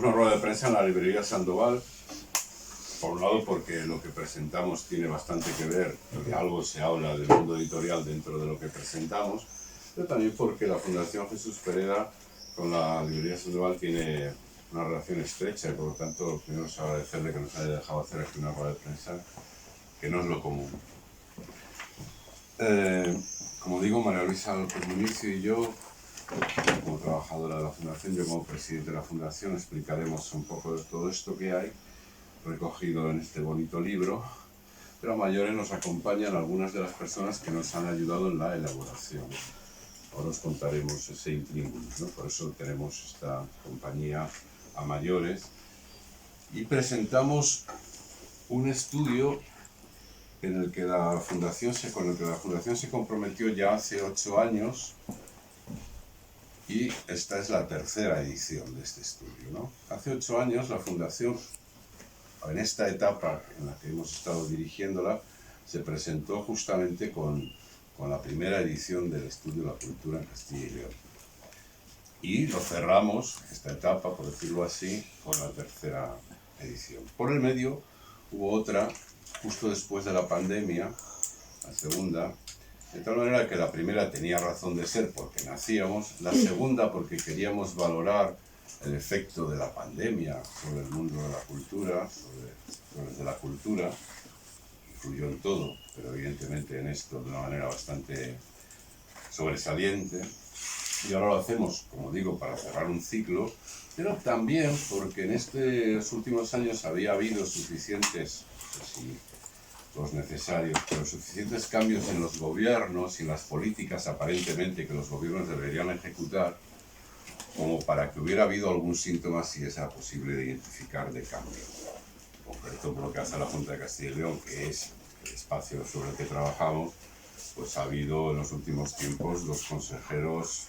una rueda de prensa en la librería Sandoval, por un lado porque lo que presentamos tiene bastante que ver, porque algo se habla del mundo editorial dentro de lo que presentamos, pero también porque la Fundación Jesús Pereda con la librería Sandoval tiene una relación estrecha y por lo tanto primero es agradecerle que nos haya dejado hacer aquí una rueda de prensa, que no es lo común. Como digo, María Luisa López Municio y yo, como trabajadora de la Fundación, yo como presidente de la Fundación, explicaremos un poco de todo esto que hay recogido en este bonito libro, pero a mayores nos acompañan algunas de las personas que nos han ayudado en la elaboración. Ahora os contaremos ese intríngulis, ¿no? Por eso tenemos esta compañía a mayores y presentamos un estudio con el que la Fundación se comprometió ya hace 8 años y esta es la tercera edición de este estudio, ¿no? Hace 8 años la Fundación, en esta etapa en la que hemos estado dirigiéndola, se presentó justamente con la primera edición del estudio de la cultura en Castilla y León. Y lo cerramos, esta etapa, por decirlo así, con la tercera edición. Por el medio hubo otra, justo después de la pandemia, la segunda, de tal manera que la primera tenía razón de ser porque nacíamos, la segunda porque queríamos valorar el efecto de la pandemia sobre el mundo de la cultura, sobre la cultura, influyó en todo, pero evidentemente en esto de una manera bastante sobresaliente. Y ahora lo hacemos, como digo, para cerrar un ciclo, pero también porque en estos últimos años había habido suficientes, no sé si los necesarios, pero suficientes cambios en los gobiernos y en las políticas aparentemente que los gobiernos deberían ejecutar, como para que hubiera habido algún síntoma si era posible de identificar de cambio. En concreto, por lo que hace a la Junta de Castilla y León, que es el espacio sobre el que trabajamos, pues ha habido en los últimos tiempos 2 consejeros,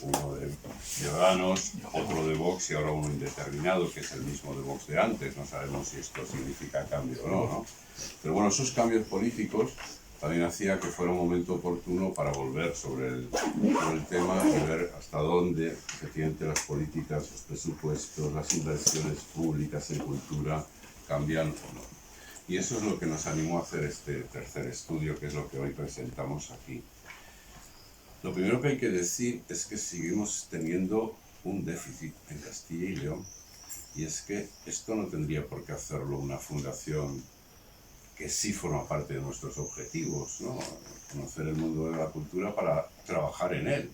uno de Ciudadanos, otro de Vox y ahora uno indeterminado, que es el mismo de Vox de antes. No sabemos si esto significa cambio o no, ¿no? Pero bueno, esos cambios políticos también hacía que fuera un momento oportuno para volver sobre el tema y ver hasta dónde efectivamente las políticas, los presupuestos, las inversiones públicas en cultura cambian o no. Y eso es lo que nos animó a hacer este tercer estudio, que es lo que hoy presentamos aquí. Lo primero que hay que decir es que seguimos teniendo un déficit en Castilla y León, y es que esto no tendría por qué hacerlo una fundación que sí forma parte de nuestros objetivos, ¿no? Conocer el mundo de la cultura para trabajar en él.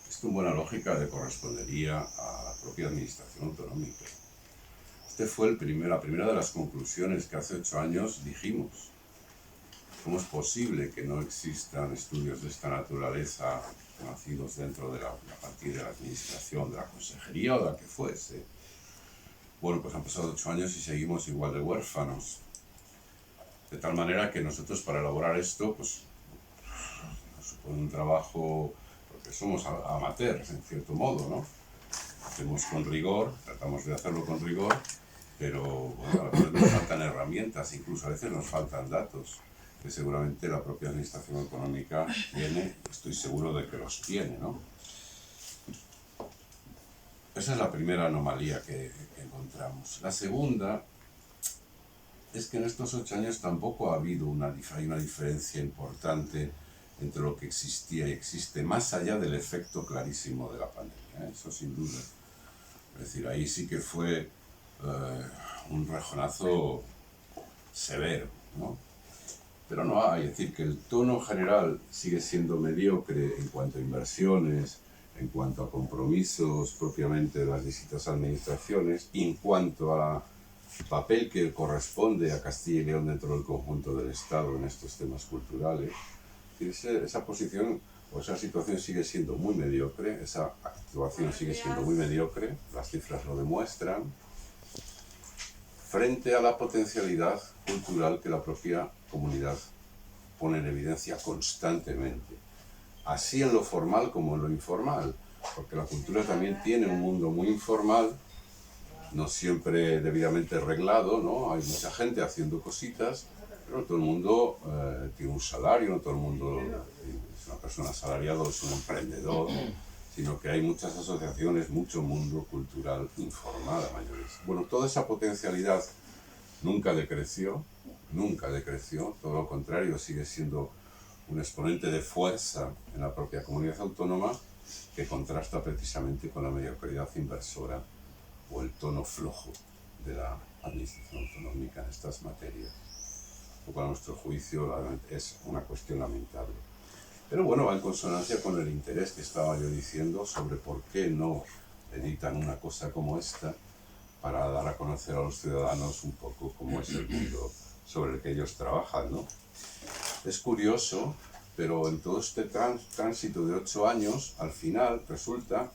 Esto en buena lógica le correspondería a la propia administración autonómica. Este fue la primera de las conclusiones que hace 8 años dijimos. ¿Cómo es posible que no existan estudios de esta naturaleza nacidos dentro de a partir de la administración, de la consejería o de la que fuese? Bueno, pues han pasado 8 años y seguimos igual de huérfanos. De tal manera que nosotros para elaborar esto, pues nos supone un trabajo, porque somos amateurs en cierto modo, ¿no? Hacemos con rigor, tratamos de hacerlo con rigor, pero bueno, a veces nos faltan herramientas, incluso a veces nos faltan datos, que seguramente la propia administración autonómica tiene, estoy seguro de que los tiene, ¿no? Esa es la primera anomalía que encontramos. La segunda es que en estos 8 años tampoco ha habido una diferencia importante entre lo que existía y existe, más allá del efecto clarísimo de la pandemia, eso sin duda. Es decir, ahí sí que fue un rejonazo severo, ¿no? Pero no hay, es decir, que el tono general sigue siendo mediocre en cuanto a inversiones, en cuanto a compromisos propiamente de las distintas administraciones, y en cuanto a papel que corresponde a Castilla y León dentro del conjunto del Estado en estos temas culturales. Esa posición o esa situación sigue siendo muy mediocre, esa actuación sigue siendo muy mediocre, las cifras lo demuestran, frente a la potencialidad cultural que la propia comunidad pone en evidencia constantemente, así en lo formal como en lo informal, porque la cultura también tiene un mundo muy informal, no siempre debidamente reglado, ¿no? Hay mucha gente haciendo cositas, pero no todo el mundo tiene un salario, no todo el mundo es una persona asalariada, es un emprendedor, sino que hay muchas asociaciones, mucho mundo cultural informal a mayores. Bueno, toda esa potencialidad nunca decreció, todo lo contrario, sigue siendo un exponente de fuerza en la propia comunidad autónoma que contrasta precisamente con la mediocridad inversora o el tono flojo de la administración autonómica en estas materias. Lo cual a nuestro juicio es una cuestión lamentable. Pero bueno, va en consonancia con el interés que estaba yo diciendo sobre por qué no editan una cosa como esta para dar a conocer a los ciudadanos un poco cómo es el mundo sobre el que ellos trabajan, ¿no? Es curioso, pero en todo este tránsito de 8 años, al final resulta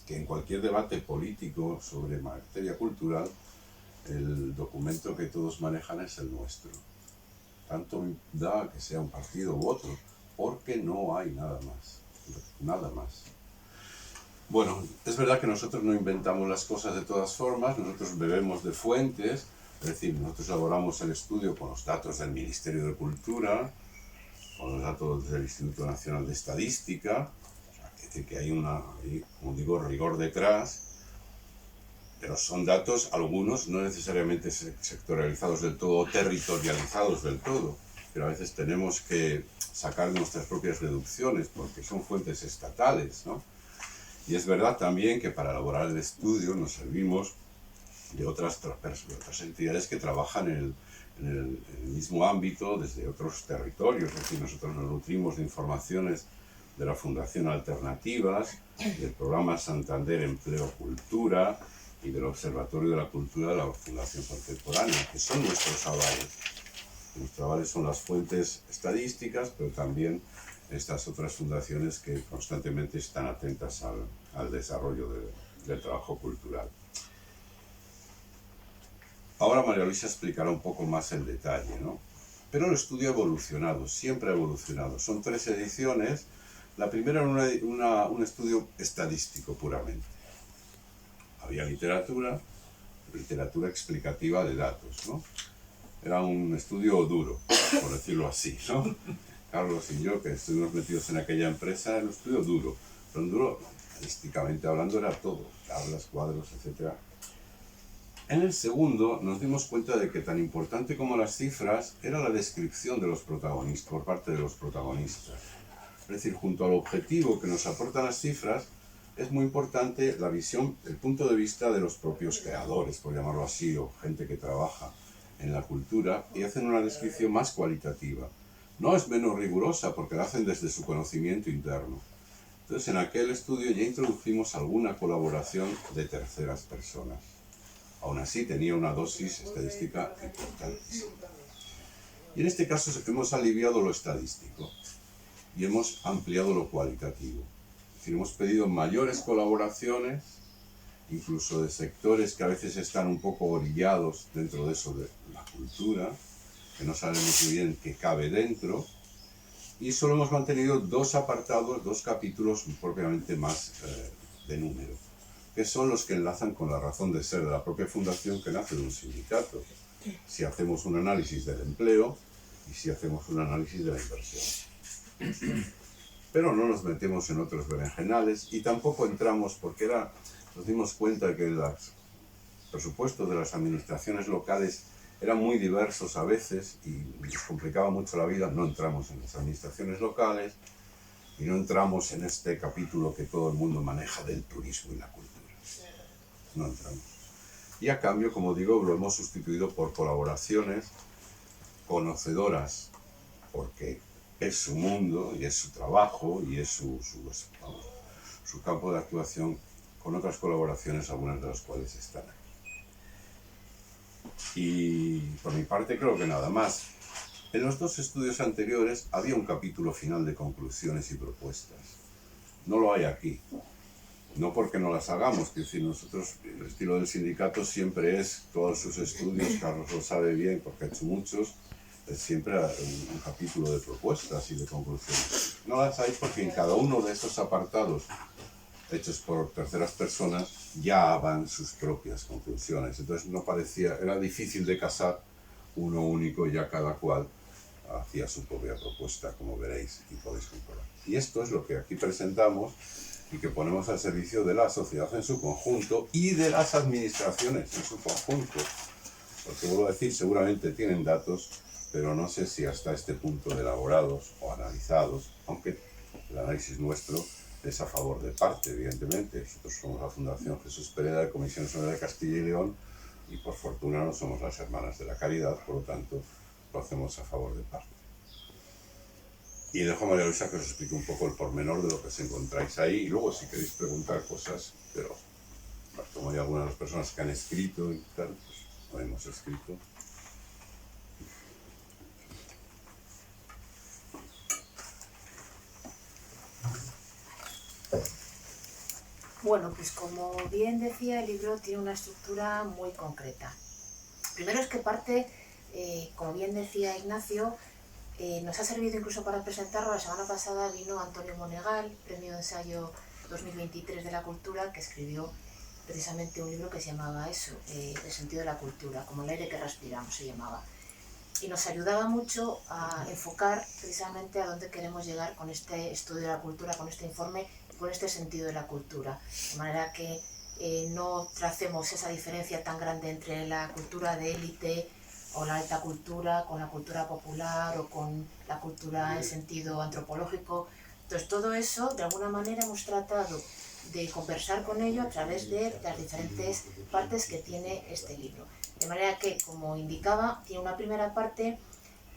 que en cualquier debate político sobre materia cultural, el documento que todos manejan es el nuestro. Tanto da que sea un partido u otro, porque no hay nada más, nada más. Bueno, es verdad que nosotros no inventamos las cosas de todas formas, nosotros bebemos de fuentes, es decir, nosotros elaboramos el estudio con los datos del Ministerio de Cultura, con los datos del Instituto Nacional de Estadística, o sea, es decir, que hay como digo, rigor detrás, pero son datos, algunos no necesariamente sectorializados del todo o territorializados del todo, pero a veces tenemos que sacar nuestras propias deducciones porque son fuentes estatales, ¿no? Y es verdad también que para elaborar el estudio nos servimos de otras entidades que trabajan en el mismo ámbito desde otros territorios, es decir, nosotros nos nutrimos de informaciones de la Fundación Alternativas, del programa Santander Empleo Cultura y del Observatorio de la Cultura de la Fundación Contemporánea, que son nuestros avales. Nuestros avales son las fuentes estadísticas, pero también estas otras fundaciones que constantemente están atentas al desarrollo del trabajo cultural. Ahora María Luisa explicará un poco más el detalle, ¿no? Pero el estudio ha evolucionado, siempre ha evolucionado. Son 3 ediciones. La primera era un estudio estadístico puramente. Había literatura explicativa de datos, ¿no? Era un estudio duro, por decirlo así, ¿no? Carlos y yo, que estuvimos metidos en aquella empresa, era un estudio duro. Pero un duro, estadísticamente hablando, era todo, tablas, cuadros, etc. En el segundo nos dimos cuenta de que tan importante como las cifras era la descripción de los protagonistas, por parte de los protagonistas. Es decir, junto al objetivo que nos aportan las cifras, es muy importante la visión, el punto de vista de los propios creadores, por llamarlo así, o gente que trabaja en la cultura, y hacen una descripción más cualitativa. No es menos rigurosa porque la hacen desde su conocimiento interno. Entonces, en aquel estudio ya introdujimos alguna colaboración de terceras personas. Aún así, tenía una dosis estadística importantísima. Y en este caso hemos aliviado lo estadístico y hemos ampliado lo cualitativo. Es decir, hemos pedido mayores colaboraciones, incluso de sectores que a veces están un poco orillados dentro de eso de la cultura, que no sabemos muy bien qué cabe dentro, y solo hemos mantenido 2 apartados, 2 capítulos propiamente más de número, que son los que enlazan con la razón de ser de la propia fundación que nace de un sindicato. Si hacemos un análisis del empleo y si hacemos un análisis de la inversión. Pero no nos metemos en otros berenjenales y tampoco entramos porque nos dimos cuenta que los presupuestos de las administraciones locales eran muy diversos a veces y nos complicaba mucho la vida. No entramos en las administraciones locales y no entramos en este capítulo que todo el mundo maneja del turismo y la cultura. No entramos. Y a cambio, como digo, lo hemos sustituido por colaboraciones conocedoras, porque es su mundo y es su trabajo y es su campo de actuación, con otras colaboraciones, algunas de las cuales están aquí. Y por mi parte creo que nada más. En los 2 estudios anteriores había un capítulo final de conclusiones y propuestas. No lo hay aquí. No porque no las hagamos, que si nosotros, el estilo del sindicato siempre es, todos sus estudios, Carlos lo sabe bien porque ha hecho muchos, es siempre un capítulo de propuestas y de conclusiones. No las hay porque en cada uno de estos apartados, hechos por terceras personas, ya van sus propias conclusiones. Entonces era difícil de casar uno único, ya cada cual hacía su propia propuesta, como veréis y podéis comprobar. Y esto es lo que aquí presentamos, y que ponemos al servicio de la sociedad en su conjunto y de las administraciones en su conjunto. Porque vuelvo a decir, seguramente tienen datos, pero no sé si hasta este punto de elaborados o analizados, aunque el análisis nuestro es a favor de parte, evidentemente. Nosotros somos la Fundación Jesús Pereda de Comisiones Obreras de Castilla y León y por fortuna no somos las Hermanas de la Caridad, por lo tanto lo hacemos a favor de parte. Y dejo a María Luisa que os explique un poco el pormenor de lo que os encontráis ahí y luego si queréis preguntar cosas, pero como hay algunas de las personas que han escrito y tal, pues lo hemos escrito. Bueno, pues como bien decía, el libro tiene una estructura muy concreta. Primero es que parte, como bien decía Ignacio, nos ha servido incluso para presentarlo. La semana pasada vino Antonio Monegal, premio de ensayo 2023 de la cultura, que escribió precisamente un libro que se llamaba eso, El sentido de la cultura, como el aire que respiramos se llamaba. Y nos ayudaba mucho a enfocar precisamente a dónde queremos llegar con este estudio de la cultura, con este informe, con este sentido de la cultura. De manera que no tracemos esa diferencia tan grande entre la cultura de élite o la alta cultura con la cultura popular o con la cultura en sentido antropológico. Entonces todo eso de alguna manera hemos tratado de conversar con ello a través de las diferentes partes que tiene este libro. De manera que, como indicaba, tiene una primera parte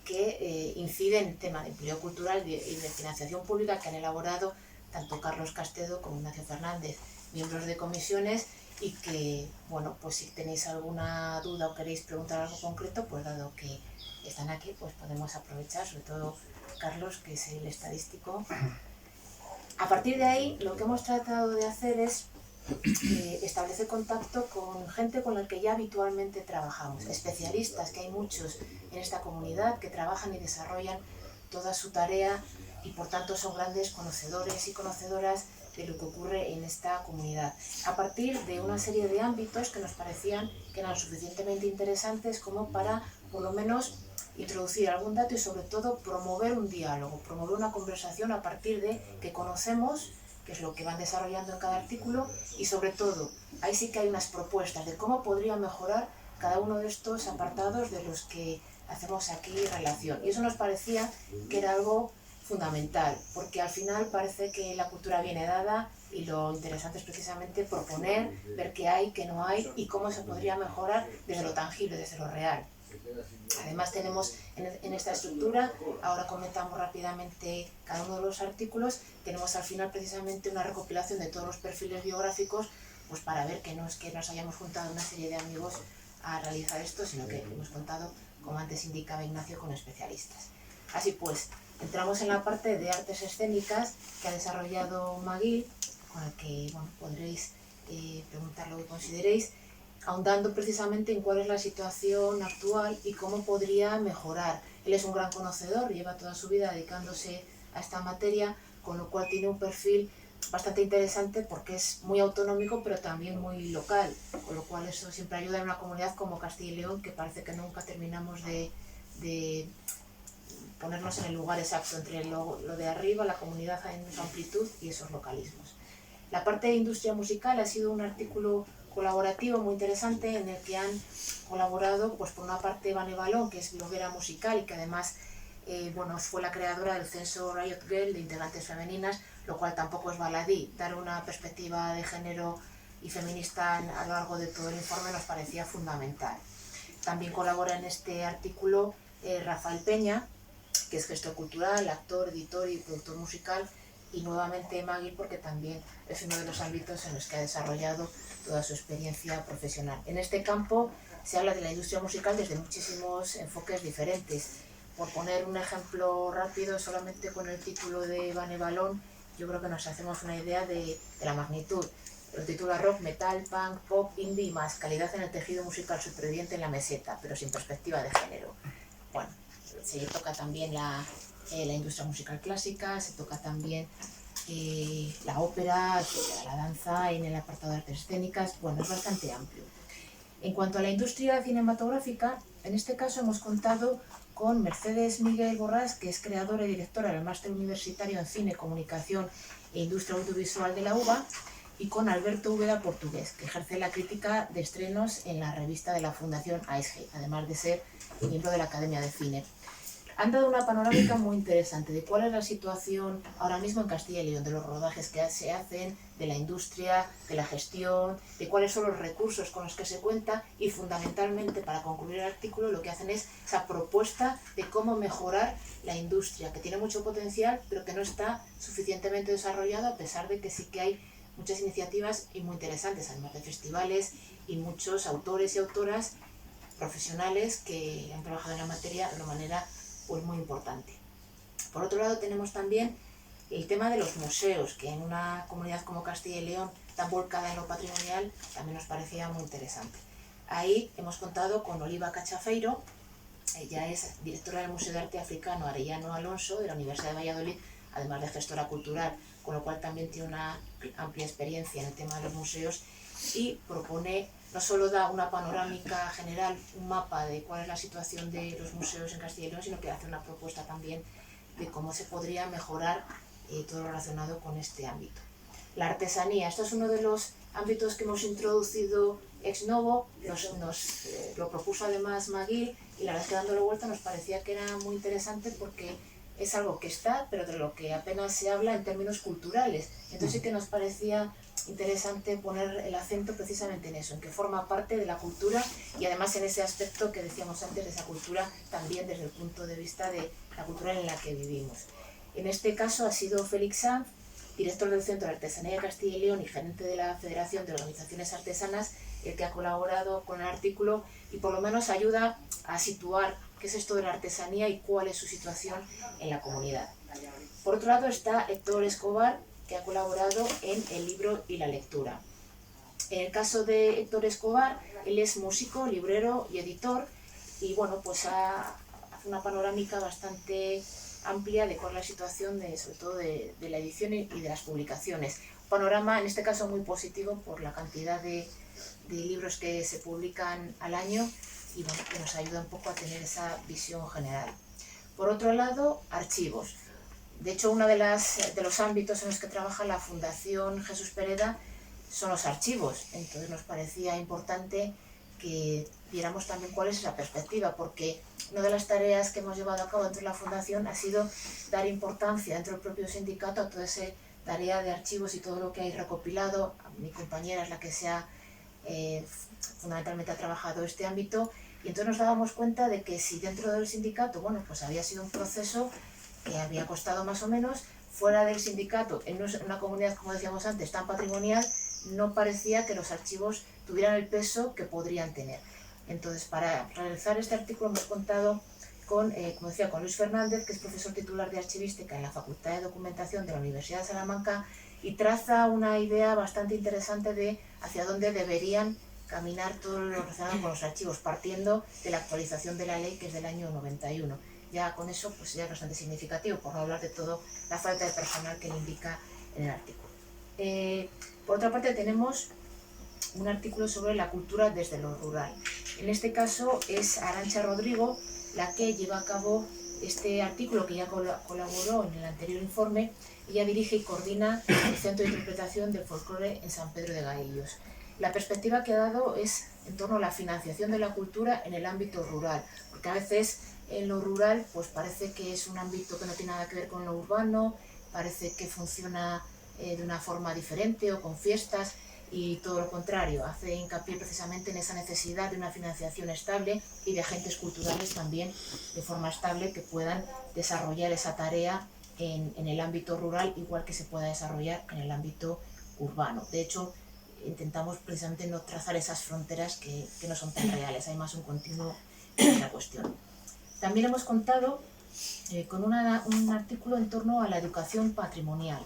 que incide en el tema de empleo cultural y de financiación pública que han elaborado tanto Carlos Castedo como Ignacio Fernández, miembros de comisiones, y que, bueno, pues si tenéis alguna duda o queréis preguntar algo concreto, pues dado que están aquí, pues podemos aprovechar, sobre todo Carlos, que es el estadístico. A partir de ahí, lo que hemos tratado de hacer es establecer contacto con gente con la que ya habitualmente trabajamos, especialistas, que hay muchos en esta comunidad que trabajan y desarrollan toda su tarea y por tanto son grandes conocedores y conocedoras de lo que ocurre en esta comunidad, a partir de una serie de ámbitos que nos parecían que eran suficientemente interesantes como para, por lo menos, introducir algún dato y sobre todo promover un diálogo, promover una conversación a partir de que conocemos, que es lo que van desarrollando en cada artículo, y sobre todo, ahí sí que hay unas propuestas de cómo podría mejorar cada uno de estos apartados de los que hacemos aquí relación. Y eso nos parecía que era algo fundamental, porque al final parece que la cultura viene dada y lo interesante es precisamente proponer, ver qué hay, qué no hay y cómo se podría mejorar desde lo tangible, desde lo real. Además tenemos en esta estructura, ahora comentamos rápidamente cada uno de los artículos, tenemos al final precisamente una recopilación de todos los perfiles biográficos, pues para ver que no es que nos hayamos juntado una serie de amigos a realizar esto, sino que hemos contado, como antes indicaba Ignacio, con especialistas. Así pues, entramos en la parte de artes escénicas que ha desarrollado Maguil, con el que bueno, podréis preguntar lo que consideréis, ahondando precisamente en cuál es la situación actual y cómo podría mejorar. Él es un gran conocedor, lleva toda su vida dedicándose a esta materia, con lo cual tiene un perfil bastante interesante porque es muy autonómico pero también muy local, con lo cual eso siempre ayuda en una comunidad como Castilla y León, que parece que nunca terminamos de ponernos en el lugar exacto entre lo de arriba, la comunidad en su amplitud y esos localismos. La parte de industria musical ha sido un artículo colaborativo muy interesante en el que han colaborado, pues por una parte Vane Balón, que es bloguera musical y que además bueno, fue la creadora del censo Riot Girl de integrantes femeninas, lo cual tampoco es baladí. Dar una perspectiva de género y feminista a lo largo de todo el informe nos parecía fundamental. También colabora en este artículo Rafael Peña, que es gestor cultural, actor, editor y productor musical, y nuevamente Maguil porque también es uno de los ámbitos en los que ha desarrollado toda su experiencia profesional. En este campo se habla de la industria musical desde muchísimos enfoques diferentes. Por poner un ejemplo rápido, solamente con el título de Vane Balón, yo creo que nos hacemos una idea de la magnitud. Lo titula Rock, Metal, Punk, Pop, Indie y más, calidad en el tejido musical superviviente en la meseta, pero sin perspectiva de género. Bueno, se toca también la industria musical clásica, se toca también la ópera, la danza en el apartado de artes escénicas. Bueno, es bastante amplio. En cuanto a la industria cinematográfica, en este caso hemos contado con Mercedes Miguel Borrás, que es creadora y directora del Máster Universitario en Cine, Comunicación e Industria Audiovisual de la UBA, y con Alberto Úbeda Portugués, que ejerce la crítica de estrenos en la revista de la Fundación AESGE, además de ser miembro de la Academia de Cine. Han dado una panorámica muy interesante de cuál es la situación ahora mismo en Castilla y León, de los rodajes que se hacen, de la industria, de la gestión, de cuáles son los recursos con los que se cuenta, y fundamentalmente, para concluir el artículo, lo que hacen es esa propuesta de cómo mejorar la industria, que tiene mucho potencial pero que no está suficientemente desarrollado, a pesar de que sí que hay muchas iniciativas y muy interesantes, además de festivales y muchos autores y autoras profesionales que han trabajado en la materia de una manera pues muy importante. Por otro lado, tenemos también el tema de los museos, que en una comunidad como Castilla y León, tan volcada en lo patrimonial, también nos parecía muy interesante. Ahí hemos contado con Oliva Cachafeiro. Ella es directora del Museo de Arte Africano Arellano Alonso de la Universidad de Valladolid, además de gestora cultural, con lo cual también tiene una amplia experiencia en el tema de los museos, y propone, no solo da una panorámica general, un mapa de cuál es la situación de los museos en Castilla y León, sino que hace una propuesta también de cómo se podría mejorar todo lo relacionado con este ámbito. La artesanía, esto es uno de los ámbitos que hemos introducido ex novo, lo propuso además Maguil, y la verdad es que dándole vuelta nos parecía que era muy interesante porque es algo que está, pero de lo que apenas se habla en términos culturales. Entonces sí que nos parecía interesante poner el acento precisamente en eso, en que forma parte de la cultura, y además en ese aspecto que decíamos antes de esa cultura también desde el punto de vista de la cultura en la que vivimos. En este caso ha sido Félix Sanz, director del Centro de Artesanía de Castilla y León y gerente de la Federación de Organizaciones Artesanas, el que ha colaborado con el artículo y por lo menos ayuda a situar qué es esto de la artesanía y cuál es su situación en la comunidad. Por otro lado está Héctor Escobar, que ha colaborado en el libro y la lectura. En el caso de Héctor Escobar, él es músico, librero y editor, y bueno, pues hace una panorámica bastante amplia de cuál es la situación sobre todo de la edición y de las publicaciones. Un panorama en este caso muy positivo por la cantidad de libros que se publican al año, y bueno, que nos ayuda un poco a tener esa visión general. Por otro lado, archivos. De hecho, uno de los ámbitos en los que trabaja la Fundación Jesús Pereda son los archivos. Entonces nos parecía importante que viéramos también cuál es esa perspectiva, porque una de las tareas que hemos llevado a cabo dentro de la Fundación ha sido dar importancia dentro del propio sindicato a toda esa tarea de archivos y todo lo que hay recopilado. Mi compañera es la que fundamentalmente ha trabajado este ámbito, y entonces nos dábamos cuenta de que si dentro del sindicato, bueno, pues había sido un proceso que había costado más o menos, fuera del sindicato, en una comunidad, como decíamos antes, tan patrimonial, no parecía que los archivos tuvieran el peso que podrían tener. Entonces, para realizar este artículo hemos contado con, como decía, con Luis Fernández, que es profesor titular de archivística en la Facultad de Documentación de la Universidad de Salamanca, y traza una idea bastante interesante de hacia dónde deberían caminar todo lo relacionado con los archivos, partiendo de la actualización de la ley, que es del año 91. Ya con eso pues ya es bastante significativo, por no hablar de toda la falta de personal que le indica en el artículo. Por otra parte, tenemos un artículo sobre la cultura desde lo rural. En este caso es Arantxa Rodrigo la que lleva a cabo este artículo, que ya colaboró en el anterior informe. Ella dirige y coordina el Centro de Interpretación del Folclore en San Pedro de Gaillos. La perspectiva que ha dado es en torno a la financiación de la cultura en el ámbito rural, porque a veces en lo rural pues parece que es un ámbito que no tiene nada que ver con lo urbano, parece que funciona de una forma diferente o con fiestas, y todo lo contrario, hace hincapié precisamente en esa necesidad de una financiación estable y de agentes culturales también de forma estable que puedan desarrollar esa tarea en el ámbito rural, igual que se pueda desarrollar en el ámbito urbano. De hecho, intentamos precisamente no trazar esas fronteras que no son tan reales, hay más un continuo en la cuestión. También hemos contado con un artículo en torno a la educación patrimonial.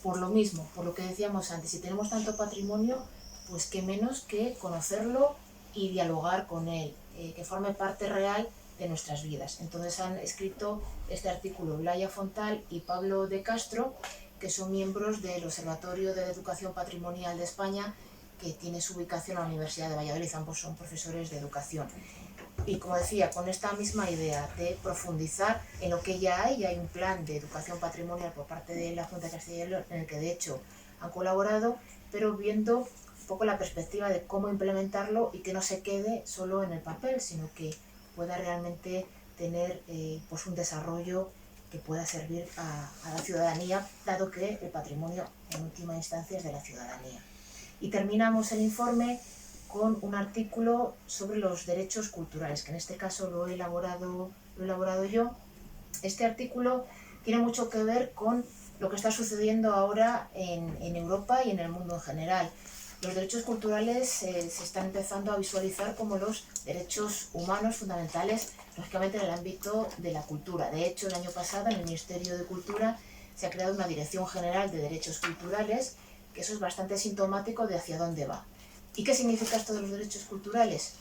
Por lo mismo, por lo que decíamos antes, si tenemos tanto patrimonio, pues qué menos que conocerlo y dialogar con él, que forme parte real de nuestras vidas. Entonces han escrito este artículo Laia Fontal y Pablo de Castro, que son miembros del Observatorio de Educación Patrimonial de España, que tiene su ubicación en la Universidad de Valladolid. Ambos son profesores de educación. y como decía, con esta misma idea de profundizar en lo que ya hay un plan de educación patrimonial por parte de la Junta de Castilla y León, en el que de hecho han colaborado, pero viendo un poco la perspectiva de cómo implementarlo y que no se quede solo en el papel, sino que pueda realmente tener pues un desarrollo que pueda servir a la ciudadanía, dado que el patrimonio en última instancia es de la ciudadanía. Y terminamos el informe con un artículo sobre los derechos culturales, que en este caso lo he elaborado yo. Este artículo tiene mucho que ver con lo que está sucediendo ahora en Europa y en el mundo en general. Los derechos culturales se están empezando a visualizar como los derechos humanos fundamentales, lógicamente en el ámbito de la cultura. De hecho, el año pasado en el Ministerio de Cultura se ha creado una Dirección General de Derechos Culturales, que eso es bastante sintomático de hacia dónde va. ¿Y qué significa esto de los derechos culturales?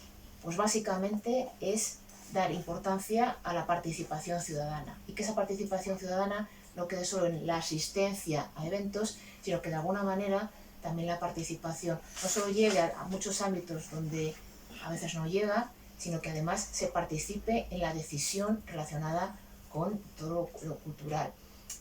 Pues básicamente es dar importancia a la participación ciudadana y que esa participación ciudadana no quede solo en la asistencia a eventos, sino que de alguna manera también la participación no solo llegue a muchos ámbitos donde a veces no llega, sino que además se participe en la decisión relacionada con todo lo cultural.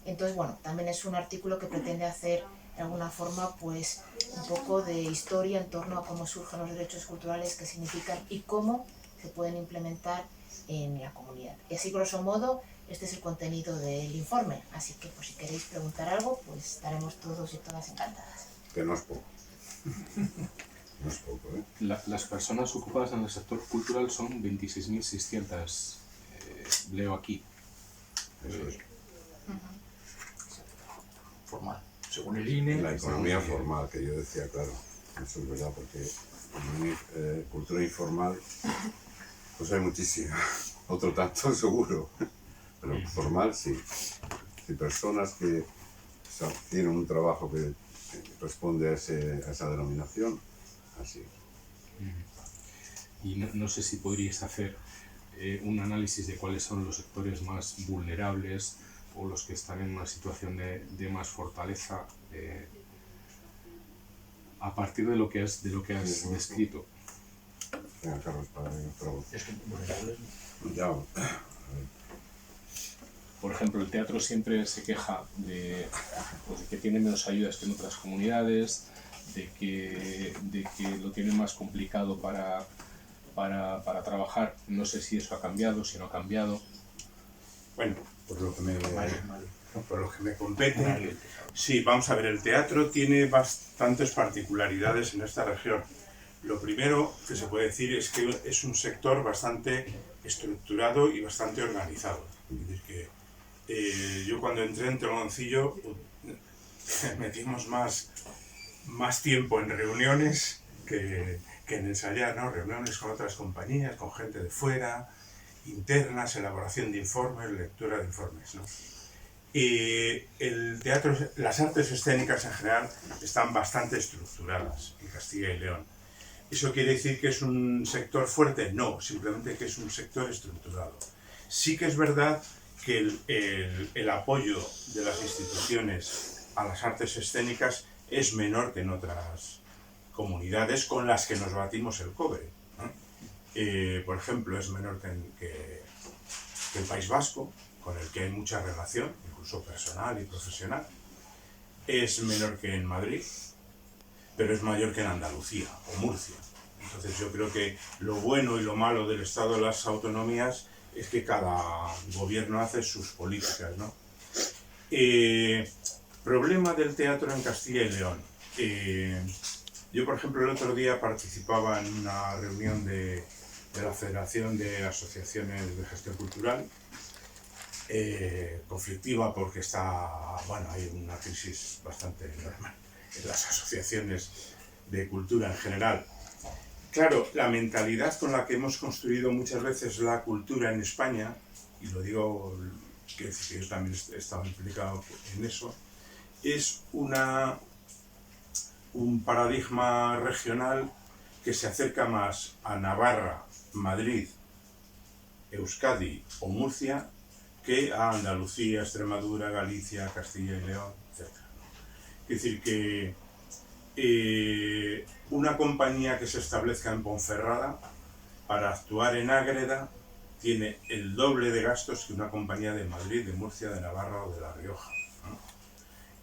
Entonces, bueno, también es un artículo que pretende hacer de alguna forma pues un poco de historia en torno a cómo surgen los derechos culturales, qué significan y cómo se pueden implementar en la comunidad. Y así, grosso modo, este es el contenido del informe. Así que, pues, si queréis preguntar algo, pues estaremos todos y todas encantadas. Que no es poco. No es poco, ¿eh? Las personas ocupadas en el sector cultural son 26.600, leo aquí. Eso es. Formal. Según el INE. La economía formal, que yo decía, claro. Eso es verdad, porque cultura informal, pues hay muchísima. Otro tanto seguro. Pero formal sí. Hay personas que tienen un trabajo que responde a esa denominación, así. Y no sé si podríais hacer un análisis de cuáles son los sectores más vulnerables o los que están en una situación de más fortaleza a partir de lo que has descrito. Venga, Carlos, para otra voz. Es que vulnerables. Ya. Por ejemplo, el teatro siempre se queja de que tiene menos ayudas que en otras comunidades, de que lo tiene más complicado para trabajar. No sé si eso ha cambiado, si no ha cambiado. Bueno, por lo que me compete, sí, vamos a ver, el teatro tiene bastantes particularidades en esta región. Lo primero que se puede decir es que es un sector bastante estructurado y bastante organizado. Es decir, que yo cuando entré en Teloncillo metimos más tiempo en reuniones que en ensayar, ¿no? Reuniones con otras compañías, con gente de fuera, internas, elaboración de informes, lectura de informes, ¿no? El teatro, las artes escénicas en general están bastante estructuradas en Castilla y León. ¿Eso quiere decir que es un sector fuerte? No, simplemente que es un sector estructurado. Sí que es verdad que el apoyo de las instituciones a las artes escénicas es menor que en otras comunidades con las que nos batimos el cobre, ¿no? Por ejemplo, es menor que el País Vasco, con el que hay mucha relación, incluso personal y profesional. Es menor que en Madrid, pero es mayor que en Andalucía o Murcia. Entonces yo creo que lo bueno y lo malo del Estado de las autonomías es que cada gobierno hace sus políticas, ¿no? Problema del teatro en Castilla y León. Yo, por ejemplo, el otro día participaba en una reunión de la Federación de Asociaciones de Gestión Cultural, conflictiva porque hay una crisis bastante normal en las asociaciones de cultura en general. Claro, la mentalidad con la que hemos construido muchas veces la cultura en España, y lo digo, quiero decir que yo también he estado implicado en eso, es un paradigma regional que se acerca más a Navarra, Madrid, Euskadi o Murcia que a Andalucía, Extremadura, Galicia, Castilla y León, etc. Es decir, que una compañía que se establezca en Ponferrada para actuar en Ágreda tiene el doble de gastos que una compañía de Madrid, de Murcia, de Navarra o de La Rioja, ¿no?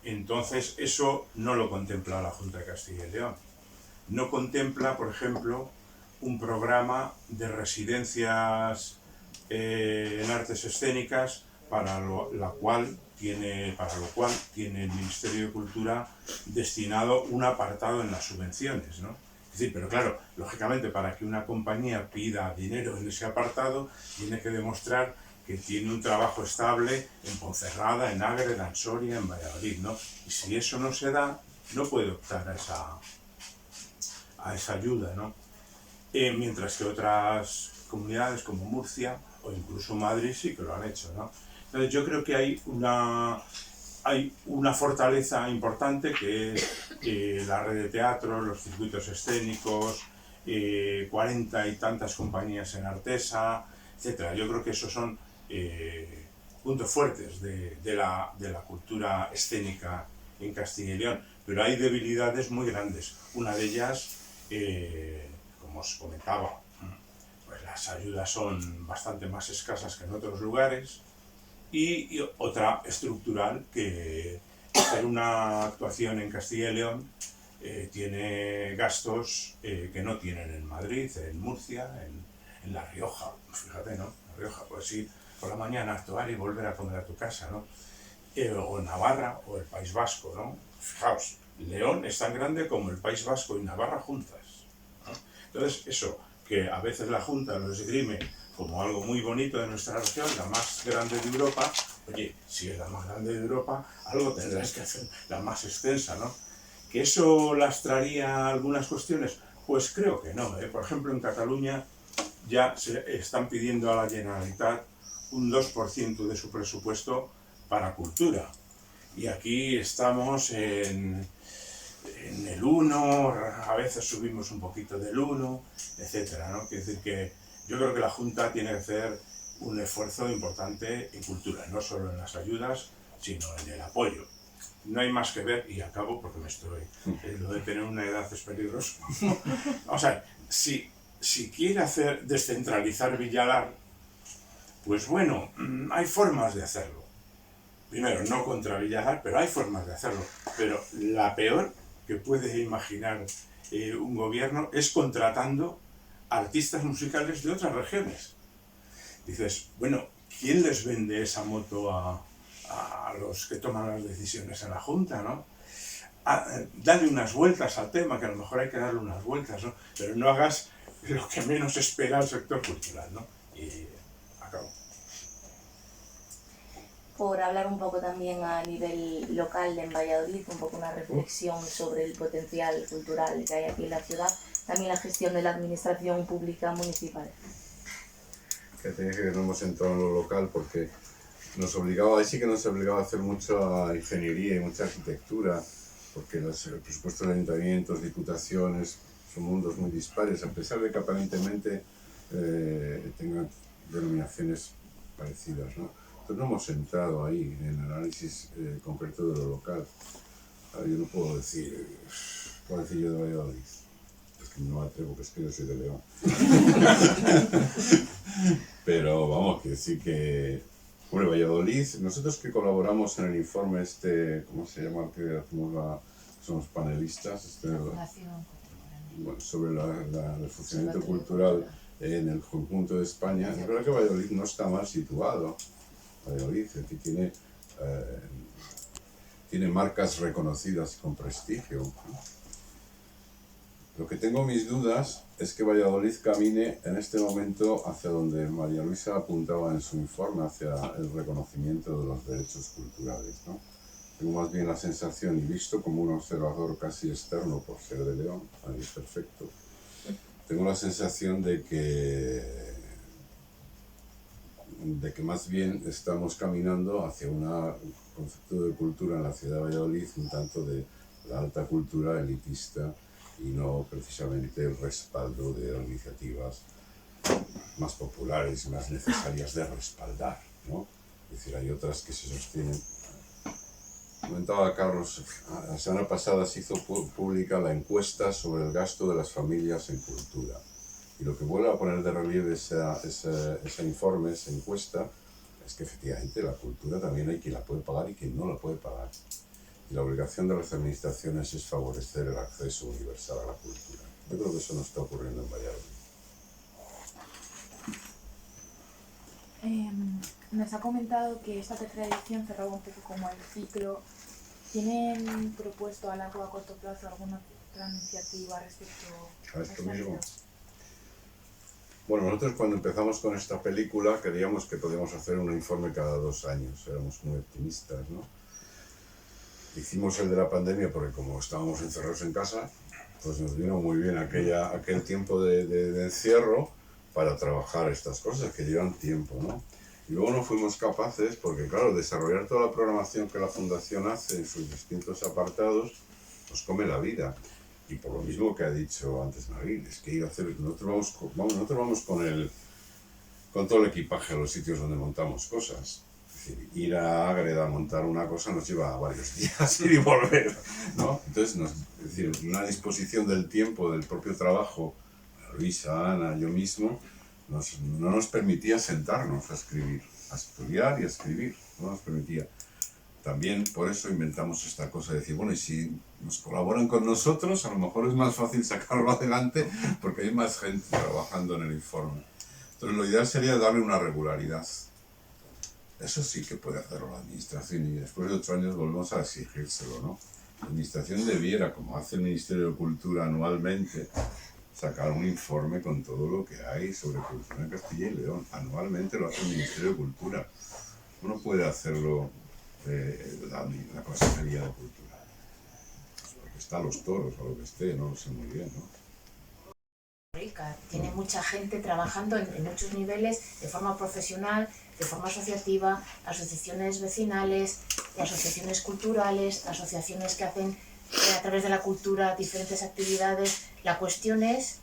Entonces eso no lo contempla la Junta de Castilla y León. No contempla, por ejemplo, un programa de residencias en artes escénicas para lo cual tiene el Ministerio de Cultura destinado un apartado en las subvenciones, ¿no? Es decir, pero claro, lógicamente para que una compañía pida dinero en ese apartado tiene que demostrar que tiene un trabajo estable en Ponferrada, en Ágreda, en Soria, en Valladolid, ¿no? Y si eso no se da, no puede optar a esa ayuda, ¿no? Mientras que otras comunidades como Murcia o incluso Madrid sí que lo han hecho, ¿no? Entonces yo creo que hay una fortaleza importante que es la red de teatros, los circuitos escénicos, 40 y tantas compañías en Artesa, etc. Yo creo que esos son puntos fuertes de la cultura escénica en Castilla y León, pero hay debilidades muy grandes. Una de ellas, como os comentaba, pues las ayudas son bastante más escasas que en otros lugares, y otra estructural, que hacer una actuación en Castilla y León tiene gastos que no tienen en Madrid, en Murcia, en La Rioja. Fíjate, ¿no? La Rioja, pues ir por la mañana a actuar y volver a comer a tu casa, ¿no? O Navarra o el País Vasco, ¿no? Fijaos, León es tan grande como el País Vasco y Navarra juntas, ¿no? Entonces, eso, que a veces la Junta lo esgrime como algo muy bonito de nuestra región, la más grande de Europa. Oye, si es la más grande de Europa, algo tendrás que hacer la más extensa, ¿no? ¿Que eso lastraría algunas cuestiones? Pues creo que no, ¿eh? Por ejemplo, en Cataluña ya se están pidiendo a la Generalitat un 2% de su presupuesto para cultura. Y aquí estamos en el 1, a veces subimos un poquito del 1, etcétera, ¿no? Quiere decir que yo creo que la Junta tiene que hacer un esfuerzo importante en cultura, no solo en las ayudas, sino en el apoyo. No hay más que ver, y acabo porque lo de tener una edad es peligroso. Vamos a ver, si quiere descentralizar Villalar, pues bueno, hay formas de hacerlo. Primero, no contra Villalar, pero hay formas de hacerlo. Pero la peor que puede imaginar un gobierno es contratando artistas musicales de otras regiones. Dices, bueno, ¿quién les vende esa moto a los que toman las decisiones en la Junta, ¿no? Dale unas vueltas al tema, que a lo mejor hay que darle unas vueltas, ¿no? Pero no hagas lo que menos espera el sector cultural, ¿no? Y acabo. Por hablar un poco también a nivel local en Valladolid, un poco una reflexión sobre el potencial cultural que hay aquí en la ciudad, también la gestión de la administración pública municipal. Que no hemos entrado en lo local porque ahí sí que nos obligaba a hacer mucha ingeniería y mucha arquitectura, porque el presupuesto de ayuntamientos, diputaciones, son mundos muy dispares, a pesar de que aparentemente tengan denominaciones parecidas, ¿no? Entonces no hemos entrado ahí en el análisis concreto de lo local. Ahora, yo no puedo decir yo de Valladolid, es que no me atrevo, que es que yo soy de León. Pero vamos, que sí que... Bueno, Valladolid, nosotros que colaboramos en el informe ¿cómo se llama? Que hacemos somos panelistas, bueno, sobre el funcionamiento cultural en el conjunto de España. Es verdad que Valladolid no está mal situado. Valladolid tiene marcas reconocidas con prestigio. Lo que tengo mis dudas es que Valladolid camine en este momento hacia donde María Luisa apuntaba en su informe, hacia el reconocimiento de los derechos culturales, ¿no? Tengo más bien la sensación, y visto como un observador casi externo por ser de León, ahí es perfecto, tengo la sensación de que más bien estamos caminando hacia un concepto de cultura en la ciudad de Valladolid un tanto de la alta cultura elitista, y no precisamente el respaldo de iniciativas más populares y más necesarias de respaldar, ¿no? Es decir, hay otras que se sostienen. Comentaba Carlos, la semana pasada se hizo pública la encuesta sobre el gasto de las familias en cultura. Y lo que vuelve a poner de relieve ese informe, esa encuesta, es que efectivamente la cultura también hay quien la puede pagar y quien no la puede pagar. Y la obligación de las administraciones es favorecer el acceso universal a la cultura. Yo creo que eso no está ocurriendo en Valladolid. Nos ha comentado que esta tercera edición cerraba un poco como el ciclo. ¿Tienen propuesto a largo o a corto plazo alguna otra iniciativa respecto ¿A esto este mismo? libro? Bueno, nosotros cuando empezamos con esta película queríamos que podíamos hacer un informe cada 2 años, éramos muy optimistas, ¿no? Hicimos el de la pandemia porque como estábamos encerrados en casa, pues nos vino muy bien aquel tiempo de encierro para trabajar estas cosas que llevan tiempo, ¿no? Y luego no fuimos capaces, porque claro, desarrollar toda la programación que la Fundación hace en sus distintos apartados, nos come la vida. Y por lo mismo que ha dicho antes Marín, es que ir a hacer, nosotros vamos con todo el equipaje a los sitios donde montamos cosas. Es decir, ir a Ágreda a montar una cosa nos lleva varios días ir y volver, ¿no? Entonces, es decir, una disposición del tiempo, del propio trabajo, Luisa, Ana, yo mismo, no nos permitía sentarnos a escribir, a estudiar y a escribir, no nos permitía. También por eso inventamos esta cosa de decir, bueno, y si nos colaboran con nosotros, a lo mejor es más fácil sacarlo adelante porque hay más gente trabajando en el informe. Entonces, lo ideal sería darle una regularidad. Eso sí que puede hacerlo la Administración y después de 8 años volvemos a exigírselo, ¿no? La Administración debiera, como hace el Ministerio de Cultura anualmente, sacar un informe con todo lo que hay sobre cultura en Castilla y León. Anualmente lo hace el Ministerio de Cultura. Uno puede hacerlo la Consejería de Cultura. Porque está a los toros o lo que esté, no lo sé muy bien, ¿no? Rica, tiene mucha gente trabajando en muchos niveles, de forma profesional, de forma asociativa, asociaciones vecinales, asociaciones culturales, asociaciones que hacen a través de la cultura diferentes actividades. La cuestión es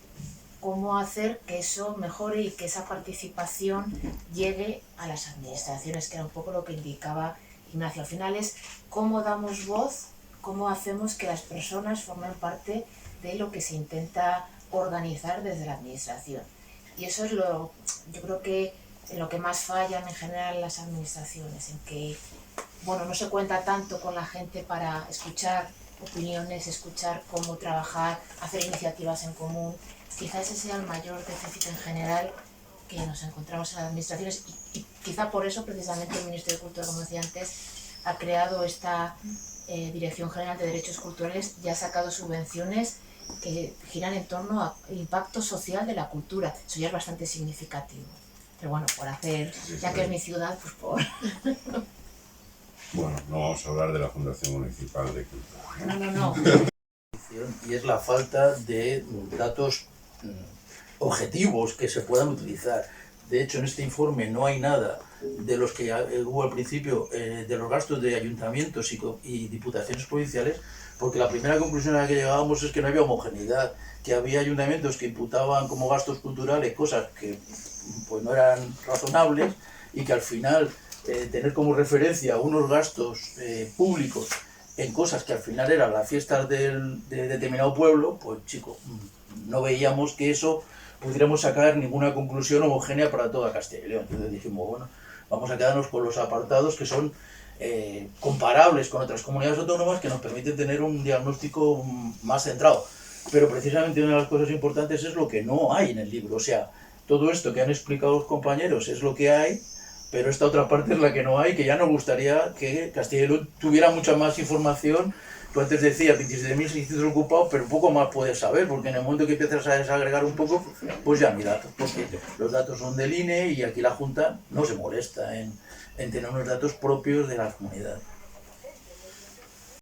cómo hacer que eso mejore y que esa participación llegue a las administraciones, que era un poco lo que indicaba Ignacio. Al final es cómo damos voz, cómo hacemos que las personas formen parte de lo que se intenta organizar desde la administración. Y eso es yo creo que en lo que más fallan en general las administraciones, en que, bueno, no se cuenta tanto con la gente para escuchar opiniones, escuchar cómo trabajar, hacer iniciativas en común. Quizás ese sea el mayor déficit en general que nos encontramos en las administraciones y quizá por eso precisamente el Ministerio de Cultura, como decía antes, ha creado esta Dirección General de Derechos Culturales y ha sacado subvenciones que giran en torno al impacto social de la cultura. Eso ya es bastante significativo. Pero bueno, por hacer, ya que es mi ciudad, pues por... Bueno, no vamos a hablar de la Fundación Municipal de Cultura. No. Y es la falta de datos objetivos que se puedan utilizar. De hecho, en este informe no hay nada de los que hubo al principio, de los gastos de ayuntamientos y diputaciones provinciales, porque la primera conclusión a la que llegábamos es que no había homogeneidad, que había ayuntamientos que imputaban como gastos culturales cosas que pues no eran razonables y que al final tener como referencia unos gastos públicos en cosas que al final eran las fiestas de determinado pueblo, pues chico, no veíamos que eso pudiéramos sacar ninguna conclusión homogénea para toda Castilla y León. Entonces dijimos, bueno, vamos a quedarnos con los apartados que son comparables con otras comunidades autónomas que nos permiten tener un diagnóstico más centrado. Pero precisamente una de las cosas importantes es lo que no hay en el libro. O sea, todo esto que han explicado los compañeros es lo que hay, pero esta otra parte es la que no hay, que ya nos gustaría que Castilla y León tuviera mucha más información. Tú antes decías 27.600 ocupados, pero un poco más puedes saber, porque en el momento que empiezas a desagregar un poco, pues ya ni datos, porque los datos son del INE y aquí la Junta no se molesta en tener unos datos propios de la comunidad.